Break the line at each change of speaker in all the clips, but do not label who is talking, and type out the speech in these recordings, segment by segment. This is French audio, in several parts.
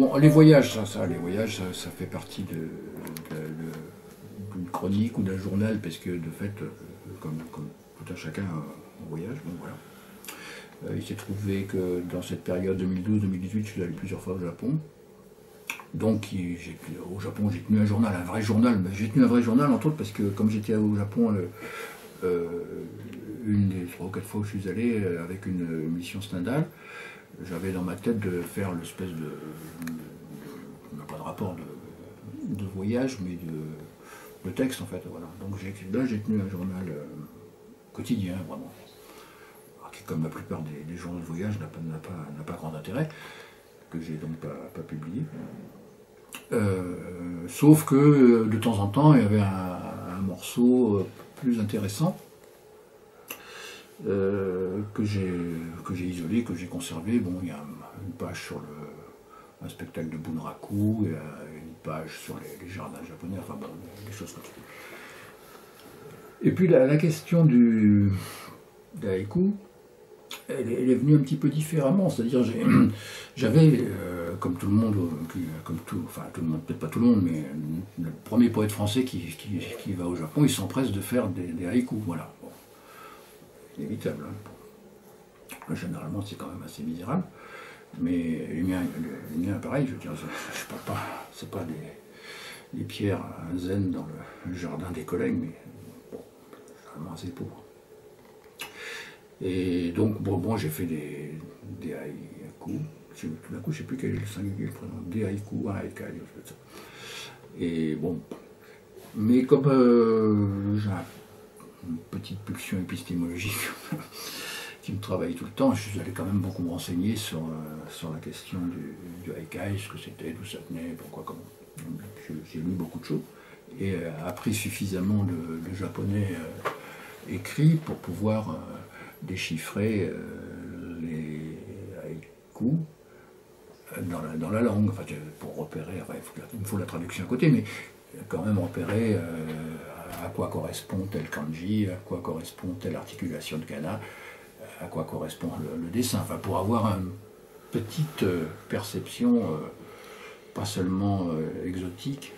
Bon, les voyages, les voyages, ça fait partie d'une chronique ou d'un journal, parce que de fait, comme tout un chacun, on voyage, bon voilà. Il s'est trouvé que dans cette période 2012-2018, je suis allé plusieurs fois au Japon. Donc au Japon, j'ai tenu un journal, un vrai journal. Mais j'ai tenu un vrai journal, entre autres, parce que comme j'étais au Japon, une des 3 ou 4 fois où je suis allé, avec une mission Stendhal, j'avais dans ma tête de faire l'espèce pas de rapport de voyage, mais de texte en fait. Voilà. Donc là, j'ai tenu un journal quotidien, vraiment. Alors, qui, comme la plupart des journaux de voyage, n'a pas grand intérêt, que j'ai donc pas publié. Sauf que de temps en temps, il y avait un morceau plus intéressant que j'ai isolé, que j'ai conservé. Bon, il y a une page sur un spectacle de Bunraku, il y a une page sur les jardins japonais, enfin bon, des choses comme ça. Et puis la question du haïku, elle est venue un petit peu différemment, c'est-à-dire j'avais, comme tout le monde, enfin tout le monde, peut-être pas tout le monde, mais le premier poète français qui va au Japon, il s'empresse de faire des haïkus, voilà. Bon. Inévitable. Hein. Généralement, c'est quand même assez misérable, mais les miens, pareil, je veux dire, je parle pas, c'est pas des pierres zen dans le jardin des collègues, mais bon, généralement assez pauvre. Et donc, bon j'ai fait des haïkus. Tout d'un coup, je ne sais plus quel est le singulier, le prénom. Des haïkus, un haïkai, je sais pas. Et bon. Mais comme j'ai une petite pulsion épistémologique qui me travaille tout le temps, je suis allé quand même beaucoup me renseigner sur la question du haïkai, ce que c'était, d'où ça venait, pourquoi, comment. J'ai lu beaucoup de choses et appris suffisamment de japonais écrit pour pouvoir déchiffrer les haïkus dans la langue, enfin, pour repérer, enfin, il me faut la traduction à côté, mais quand même repérer à quoi correspond tel kanji, à quoi correspond telle articulation de kana, à quoi correspond le dessin, enfin, pour avoir une petite perception, pas seulement exotique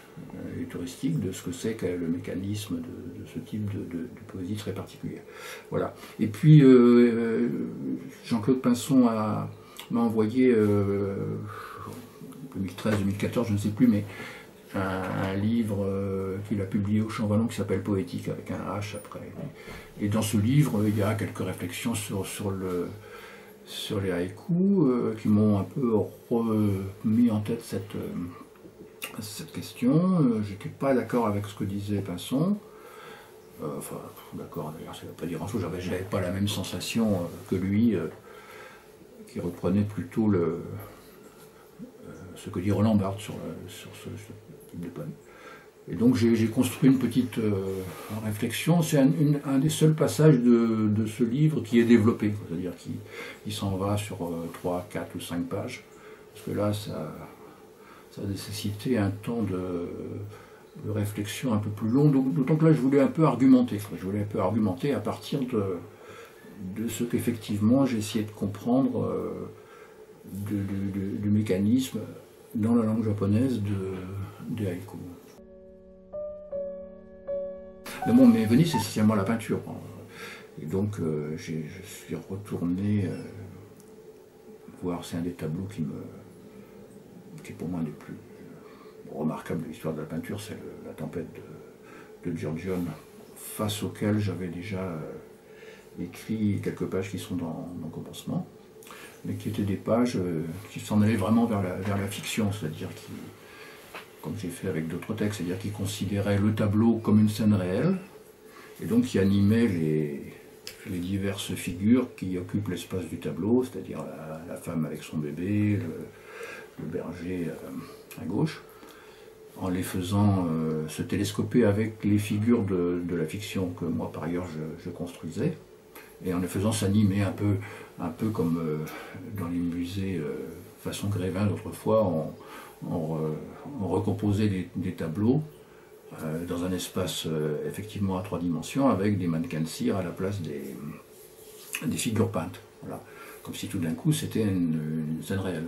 et touristique, de ce que c'est que le mécanisme de ce type de poésie très particulière. Voilà. Et puis Jean-Claude Pinson m'a envoyé 2013-2014, je ne sais plus, mais un livre qu'il a publié au Champ-Vallon qui s'appelle Poétique avec un H après. Et dans ce livre, il y a quelques réflexions sur les haïkus qui m'ont un peu remis en tête cette question. J'étais pas d'accord avec ce que disait Pinson. Enfin, d'accord, d'ailleurs, ça ne veut pas dire grand-chose. J'avais pas la même sensation que lui, qui reprenait plutôt ce que dit Roland Barthes sur ce type de poème. Et donc j'ai construit une petite réflexion. C'est un des seuls passages de ce livre qui est développé, c'est-à-dire qu'il s'en va sur 3, 4 ou 5 pages, parce que là, ça a nécessité un temps de réflexion un peu plus long, d'autant que là, je voulais un peu argumenter. Je voulais un peu argumenter à partir de ce qu'effectivement j'ai essayé de comprendre du mécanisme dans la langue japonaise des haïkus. Mais bon, mais Venise, c'est essentiellement la peinture. Et donc, je suis retourné voir, c'est un des tableaux qui est pour moi un des plus remarquables de l'histoire de la peinture, c'est la tempête de Giorgione, face auquel j'avais déjà écrit quelques pages qui sont dans mon commencement, mais qui étaient des pages qui s'en allaient vraiment vers la fiction, c'est-à-dire qui, comme j'ai fait avec d'autres textes, c'est-à-dire qui considéraient le tableau comme une scène réelle, et donc qui animaient les diverses figures qui occupent l'espace du tableau, c'est-à-dire la femme avec son bébé, le berger à gauche, en les faisant se télescoper avec les figures de la fiction que moi par ailleurs je construisais, et en les faisant s'animer un peu comme dans les musées façon Grévin d'autrefois, on recomposait des tableaux dans un espace effectivement à 3 dimensions avec des mannequins de cire à la place des figures peintes. Voilà. Comme si tout d'un coup c'était une scène réelle.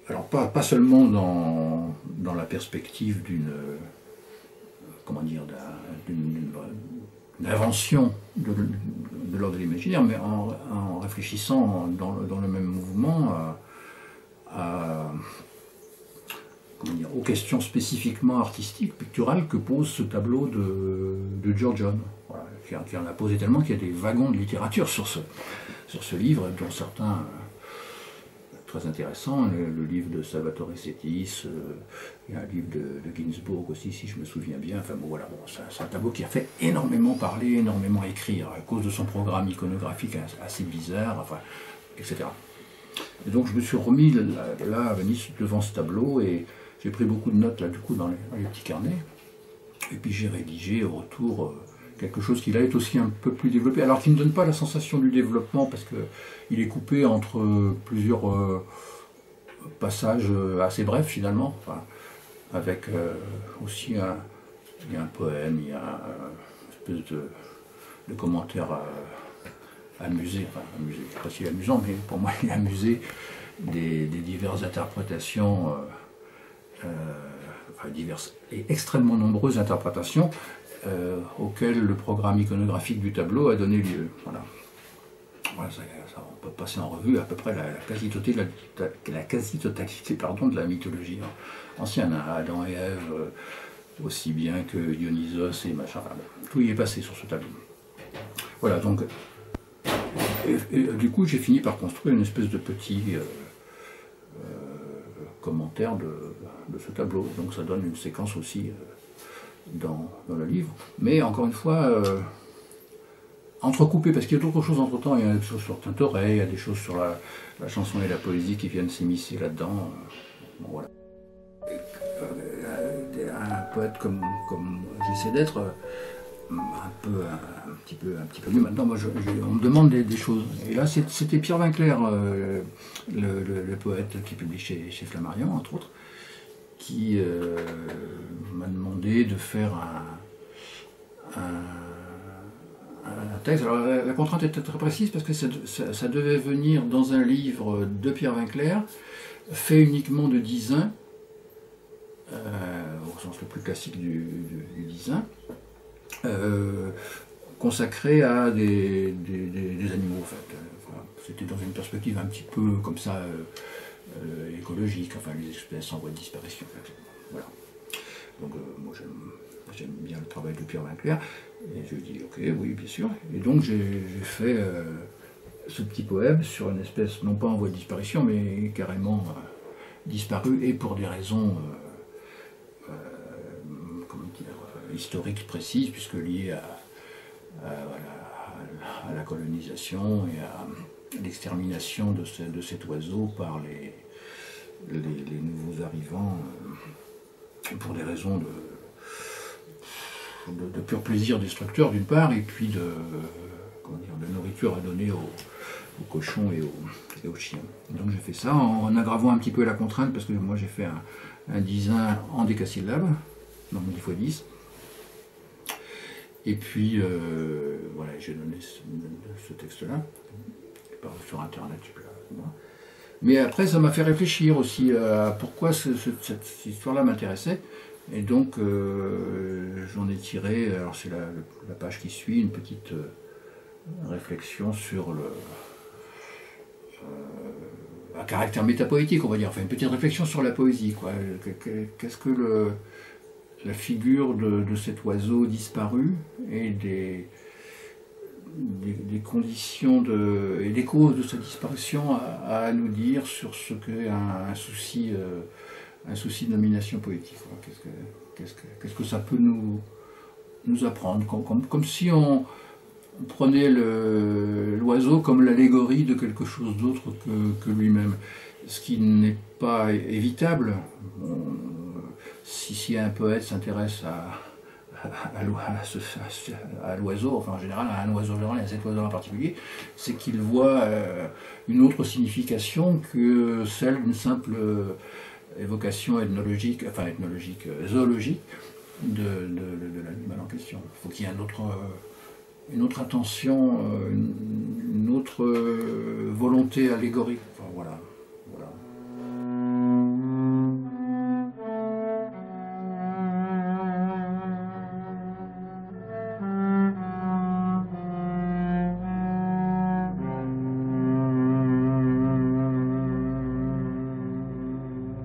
alors pas seulement dans la perspective d'une, comment dire, d'une invention de l'ordre de l'imaginaire, mais en réfléchissant dans le même mouvement comment dire, aux questions spécifiquement artistiques, picturales que pose ce tableau de Giorgione, voilà, qui en a posé tellement qu'il y a des wagons de littérature sur ce livre, dont certains très intéressants, le livre de Salvatore Settis, il y a un livre de Ginsburg aussi, si je me souviens bien. Enfin bon, voilà, bon, c'est un tableau qui a fait énormément parler, énormément écrire, à cause de son programme iconographique assez bizarre, enfin, etc. Et donc je me suis remis là à Venise devant ce tableau et j'ai pris beaucoup de notes là du coup dans les petits carnets. Et puis j'ai rédigé au retour quelque chose qui là est aussi un peu plus développé, alors qui ne donne pas la sensation du développement parce qu'il est coupé entre plusieurs passages assez brefs finalement, enfin, avec aussi il y a un poème, il y a une espèce de commentaire amusé, enfin amusé, je ne sais pas s'il est amusant, mais pour moi il est amusé des diverses interprétations, enfin diverses et extrêmement nombreuses interprétations auquel le programme iconographique du tableau a donné lieu. Voilà. Voilà, on peut passer en revue à peu près la quasi-totalité de la mythologie ancienne, hein, Adam et Ève, aussi bien que Dionysos et machin, enfin, tout y est passé sur ce tableau. Voilà, donc, du coup j'ai fini par construire une espèce de petit commentaire de ce tableau, donc ça donne une séquence aussi dans le livre, mais encore une fois entrecoupé, parce qu'il y a d'autres choses entre temps, il y a des choses sur Tintoret, il y a des choses sur la chanson et la poésie qui viennent s'immiscer là-dedans. Bon, voilà. Un poète comme j'essaie d'être, un petit peu mieux maintenant, moi on me demande des choses. Et là c'était Pierre Vinclair, le poète qui publie chez Flammarion, entre autres, qui m'a demandé de faire un texte. Alors la contrainte était très précise parce que ça devait venir dans un livre de Pierre Vinclair, fait uniquement de dizains, au sens le plus classique du dizain, consacré à des animaux en fait. Voilà. C'était dans une perspective un petit peu comme ça, écologique, enfin les espèces en voie de disparition. Voilà. Donc moi j'aime bien le travail de Pierre Vinclair, et je dis ok, oui bien sûr. Et donc j'ai fait ce petit poème sur une espèce non pas en voie de disparition, mais carrément disparue, et pour des raisons comment dire, historiques précises, puisque liées à la colonisation et à l'extermination de cet oiseau par les nouveaux arrivants, pour des raisons de pur plaisir destructeur d'une part, et puis de nourriture à donner aux cochons et aux chiens. Donc j'ai fait ça en aggravant un petit peu la contrainte, parce que moi j'ai fait un dizain en décasyllabes, donc 10 x 10. Et puis voilà, j'ai donné ce texte-là, sur internet, je sais plus là. Mais après ça m'a fait réfléchir aussi à pourquoi cette histoire-là m'intéressait. Et donc j'en ai tiré, alors c'est la page qui suit, une petite réflexion sur un caractère métapoétique, on va dire, enfin une petite réflexion sur la poésie, quoi. Qu'est-ce que la figure de cet oiseau disparu et des conditions et des causes de sa disparition à nous dire sur ce qu'est un souci de nomination poétique. Qu'est-ce que ça peut nous apprendre, comme si on prenait l'oiseau comme l'allégorie de quelque chose d'autre que lui-même, ce qui n'est pas évitable. Si un poète s'intéresse à l'oiseau, enfin en général à un oiseau général et à cet oiseau en particulier, c'est qu'il voit une autre signification que celle d'une simple évocation ethnologique, zoologique de l'animal en question. Il faut qu'il y ait une autre intention, une autre volonté allégorique